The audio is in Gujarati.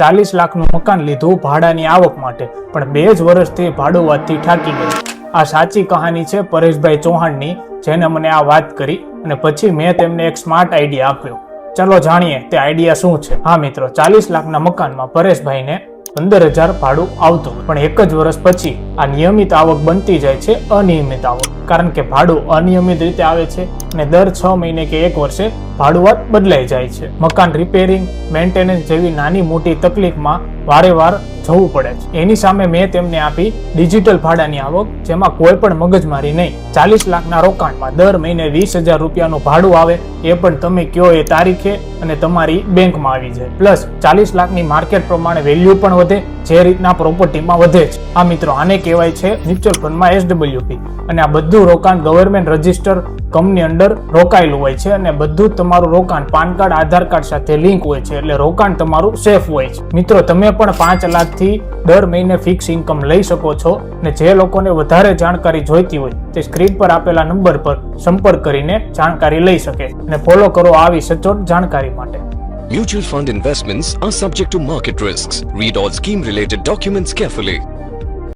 40 લાખનું મકાન લીધું ભાડાની આવક માટે, પણ 2 જ વર્ષથી ભાડુઆતથી થાકી ગઈ. આ સાચી કહાની છે પરેશભાઈ ચૌહાણની, જેને મને આ વાત કરી અને પછી મેં તેમને એક સ્માર્ટ આઈડિયા આપ્યો. ચલો જાણીએ તે આઈડિયા શું છે. હા મિત્રો, 40 લાખના મકાનમાં પરેશભાઈને 15,000 ભાડું આવતું, પણ 1 જ વર્ષ પછી આ નિયમિત આવક બનતી જાય છે અનિયમિત આવક. કારણ કે ભાડું અનિયમિત રીતે આવે છે અને દર 6 મહિને કે 1 વર્ષે ભાડુઆત બદલાઈ જાય છે. મકાન રિપેરિંગ, મેન્ટેનન્સ જેવી નાની મોટી તકલીફમાં વારે-વાર જવું પડે છે. એની સામે મેં તેમને આપી ડિજિટલ ભાડાની આવક, જેમાં કોઈ પણ મગજમારી નહીં. 40 લાખના રોકાણમાં દર મહિને 20,000 રૂપિયાનું ભાડું આવે, એ પણ તમે કયો એ તારીખે અને તમારી બેંકમાં આવી જાય. પ્લસ 40 લાખની માર્કેટ પ્રમાણે વેલ્યુ પણ વધે, જે રીતના પ્રોપર્ટીમાં વધે છે. આ મિત્રો, આને કહેવાય છે મ્યુચ્યુઅલ ફંડમાં SWP. અને આ બધું રોકાણ ગવર્મેન્ટ રજિસ્ટર કંપની અંડર રોકાયેલું હોય છે અને બધું તમારું રોકાણ પાન કાર્ડ, આધાર કાર્ડ સાથે લિંક હોય છે, એટલે રોકાણ તમારું સેફ હોય છે. મિત્રો, તમે પણ 5 લાખથી દર મહિને ફિક્સ ઇન્કમ લઈ શકો છો. અને જે લોકોને વધારે જાણકારી જોઈતી હોય તે સ્ક્રીન પર આપેલા નંબર પર સંપર્ક કરીને જાણકારી લઈ શકે અને ફોલો કરો આવી સચોટ જાણકારી માટે. Mutual fund investments are subject to market risks. Read all scheme related documents carefully.